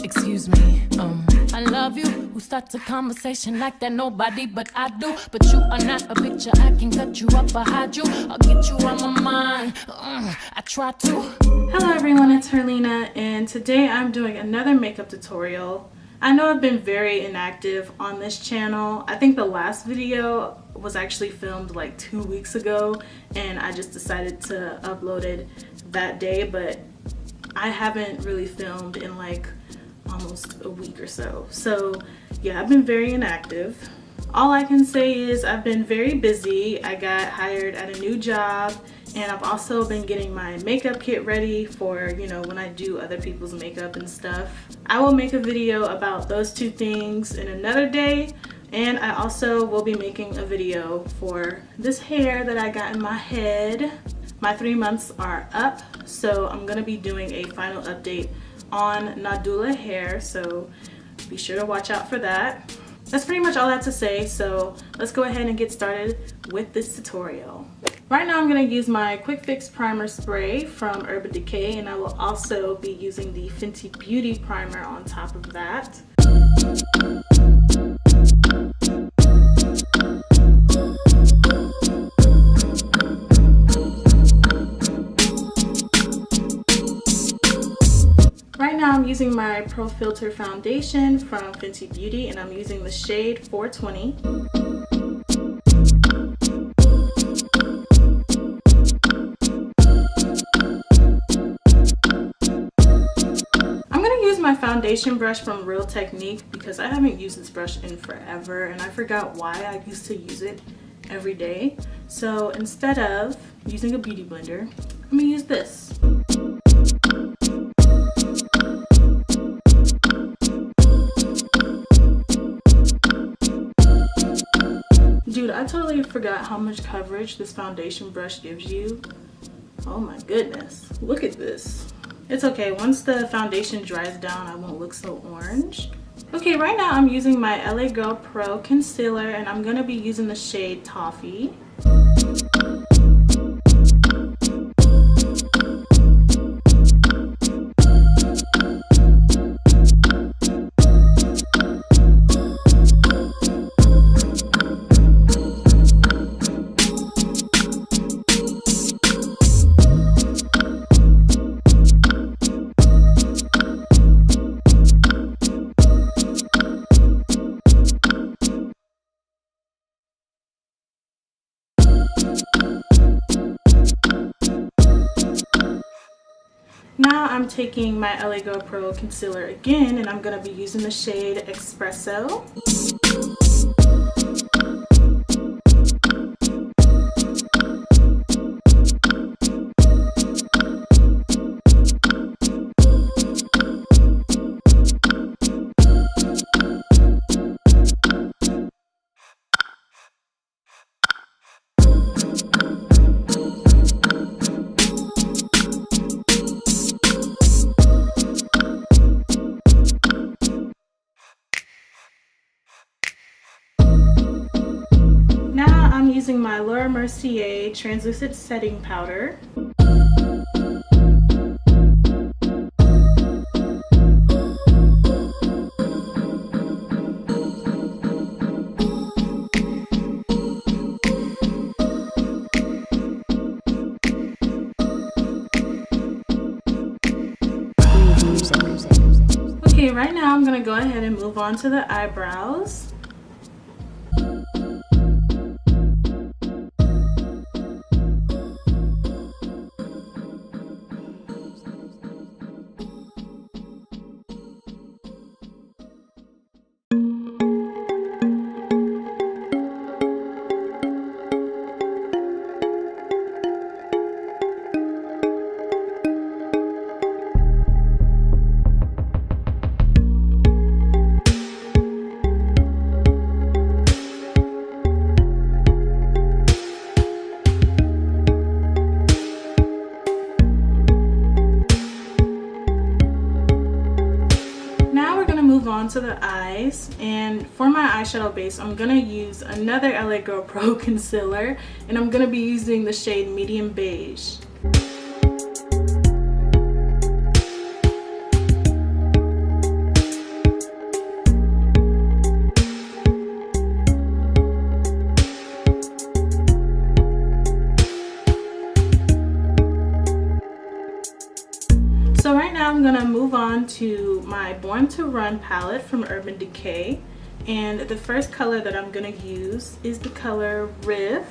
Excuse me, I love you. Who starts a conversation like that? Nobody but I do. But you are not a picture. I can cut you up or hide you. I'll get you on my mind. I try to. Hello everyone, it's Herlina, and today I'm doing another makeup tutorial. I know I've been very inactive on this channel. I think the last video was actually filmed like 2 weeks ago, and I just decided to upload it that day, but I haven't really filmed in like almost a week or so. So yeah, I've been very inactive. All I can say is I've been very busy. I got hired at a new job, and I've also been getting my makeup kit ready for, you know, when I do other people's makeup and stuff. I will make a video about those two things in another day, and I also will be making a video for this hair that I got in my head. My 3 months are up, so I'm gonna be doing a final update on Nadula hair, so be sure to watch out for that. That's pretty much all I have to say, so let's go ahead and get started with this tutorial. Right now I'm going to use my Quick Fix Primer Spray from Urban Decay, and I will also be using the Fenty Beauty Primer on top of that. Right now I'm using my Pro Filter foundation from Fenty Beauty, and I'm using the shade 420. I'm going to use my foundation brush from Real Technique because I haven't used this brush in forever, and I forgot why I used to use it every day. So instead of using a beauty blender, I'm going to use this. Dude, I totally forgot how much coverage this foundation brush gives you. Oh my goodness, look at this. It's okay, once the foundation dries down, I won't look so orange. Okay, right now I'm using my LA Girl Pro Concealer, and I'm gonna be using the shade Toffee. Now I'm taking my LA Girl Pro Concealer again, and I'm going to be using the shade Espresso. I'm using my Mercier translucent setting powder. Okay, right now I'm gonna go ahead and move on to the eyebrows. To the eyes, and for my eyeshadow base I'm gonna use another LA Girl Pro concealer, and I'm gonna be using the shade Medium Beige. on to my Born to Run palette from Urban Decay, and the first color that I'm going to use is the color RIFF.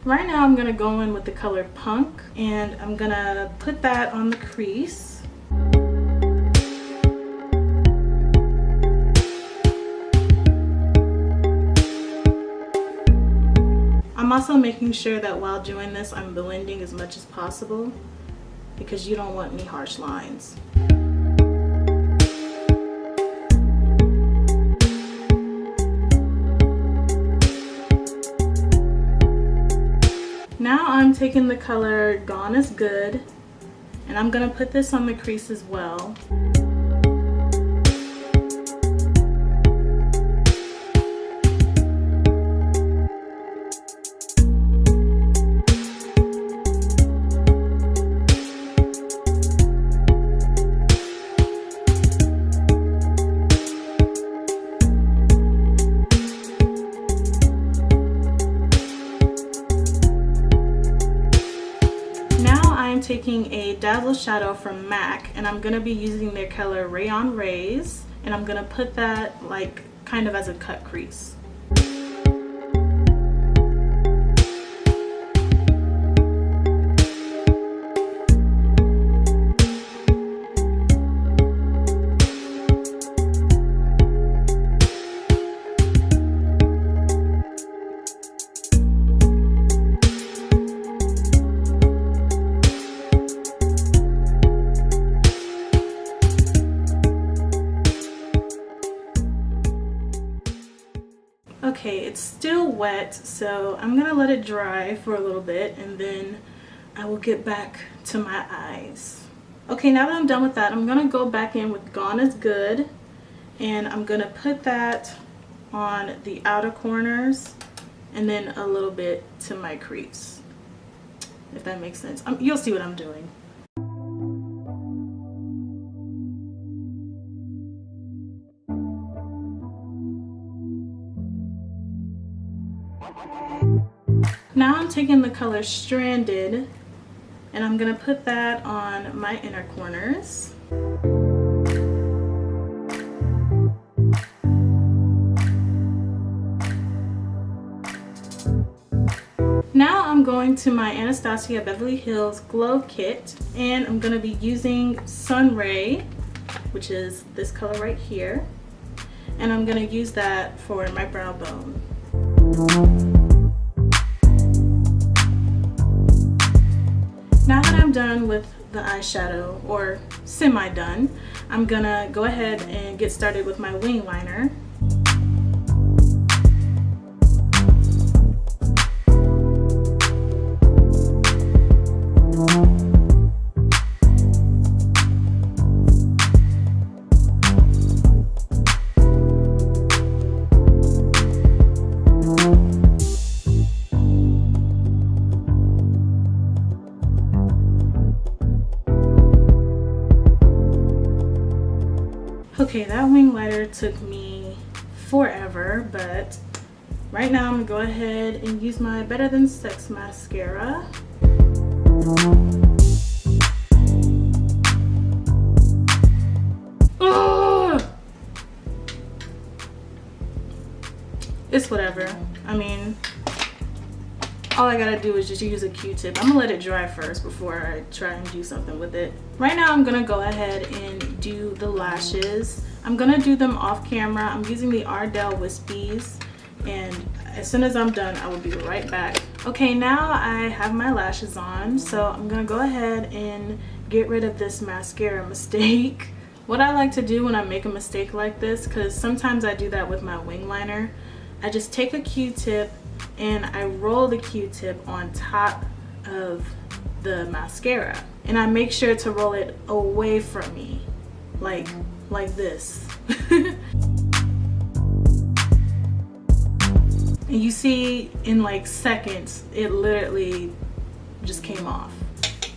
Right now I'm going to go in with the color Punk, and I'm going to put that on the crease. I'm also making sure that while doing this, I'm blending as much as possible because you don't want any harsh lines. Now I'm taking the color Gone is Good, and I'm going to put this on the crease as well. Taking a DAZZLESHADOW from MAC, and I'm going to be using their color Rayon Rays, and I'm going to put that like kind of as a cut crease. Okay, it's still wet, so I'm gonna let it dry for a little bit and then I will get back to my eyes. Okay, now that I'm done with that, I'm gonna go back in with Gone is Good, and I'm gonna put that on the outer corners and then a little bit to my crease, if that makes sense. You'll see what I'm doing. Now I'm taking the color Stranded, and I'm going to put that on my inner corners. Now I'm going to my Anastasia Beverly Hills Glow Kit, and I'm going to be using Sunray, which is this color right here, and I'm going to use that for my brow bone. Now that I'm done with the eyeshadow, or semi-done, I'm gonna go ahead and get started with my wing liner. Okay, that wing liner took me forever, but right now I'm gonna go ahead and use my Better Than Sex mascara. Ugh! It's whatever. I mean, all I gotta do is just use a Q-tip. I'm gonna let it dry first before I try and do something with it. Right now I'm gonna go ahead and do the lashes. I'm gonna do them off camera. I'm using the Ardell Wispies, and as soon as I'm done, I will be right back. Okay, now I have my lashes on, so I'm gonna go ahead and get rid of this mascara mistake. What I like to do when I make a mistake like this, because sometimes I do that with my wing liner, I just take a Q-tip and I roll the Q-tip on top of the mascara, and I make sure to roll it away from me, like this. And you see, in like seconds, it literally just came off.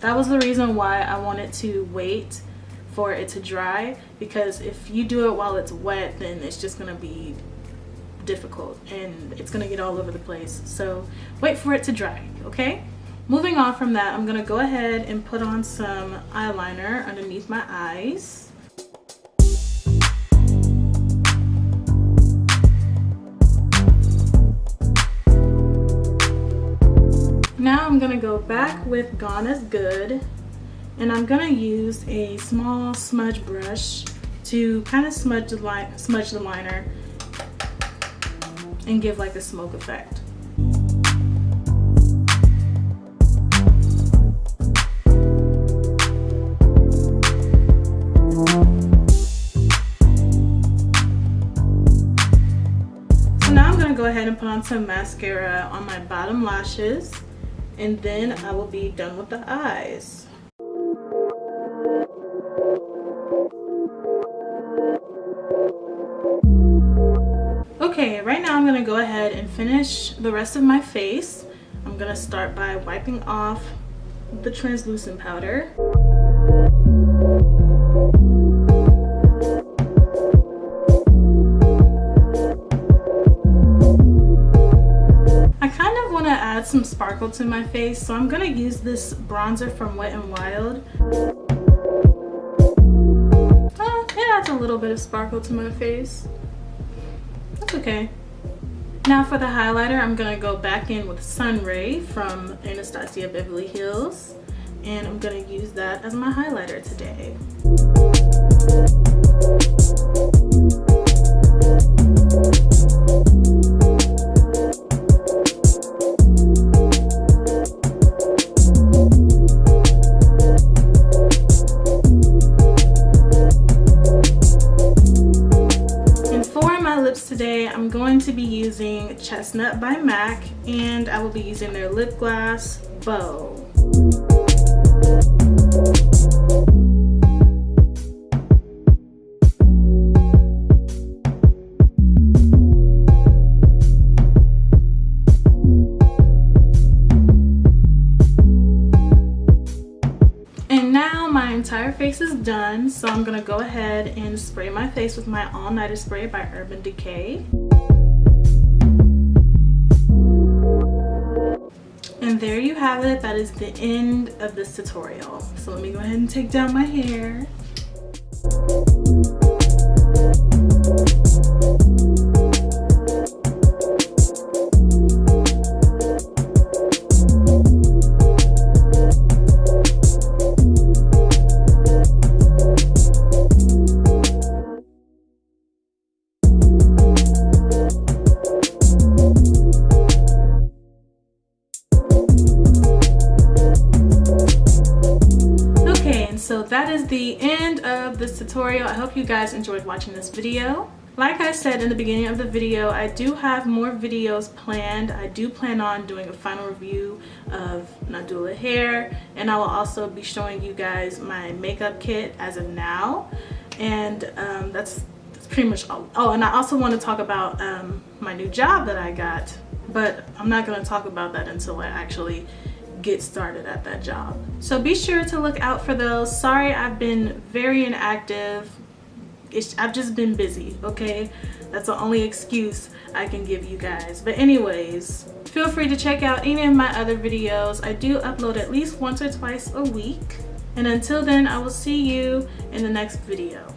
That was the reason why I wanted to wait for it to dry, because if you do it while it's wet, then it's just gonna be difficult and it's gonna get all over the place. So wait for it to dry, okay? Moving on from that, I'm gonna go ahead and put on some eyeliner underneath my eyes. Now I'm gonna go back with Gone as Good, and I'm gonna use a small smudge brush to kind of smudge the liner and give like a smoke effect. So now I'm gonna go ahead and put on some mascara on my bottom lashes, and then I will be done with the eyes. Okay, right now I'm gonna go ahead and finish the rest of my face. I'm gonna start by wiping off the translucent powder. I kind of want to add some sparkle to my face, so I'm gonna use this bronzer from Wet n Wild. It adds a little bit of sparkle to my face. That's okay. Now for the highlighter, I'm gonna go back in with Sunray from Anastasia Beverly Hills, and I'm gonna use that as my highlighter today. Today I'm going to be using Chestnut by MAC, and I will be using their lip gloss Bow. And now my entire face is done, so I'm gonna go ahead and spray my face with my All Nighter Spray by Urban Decay. And there you have it. That is the end of this tutorial. So let me go ahead and take down my hair. So that is the end of this tutorial. I hope you guys enjoyed watching this video. Like I said in the beginning of the video, I do have more videos planned. I do plan on doing a final review of Nadula hair, and I will also be showing you guys my makeup kit as of now. And that's pretty much all. Oh, and I also want to talk about my new job that I got, but I'm not going to talk about that until I actually get started at that job. So be sure to look out for those. Sorry, I've been very inactive. I've just been busy, okay? That's the only excuse I can give you guys. But anyways, feel free to check out any of my other videos. I do upload at least once or twice a week. And until then, I will see you in the next video.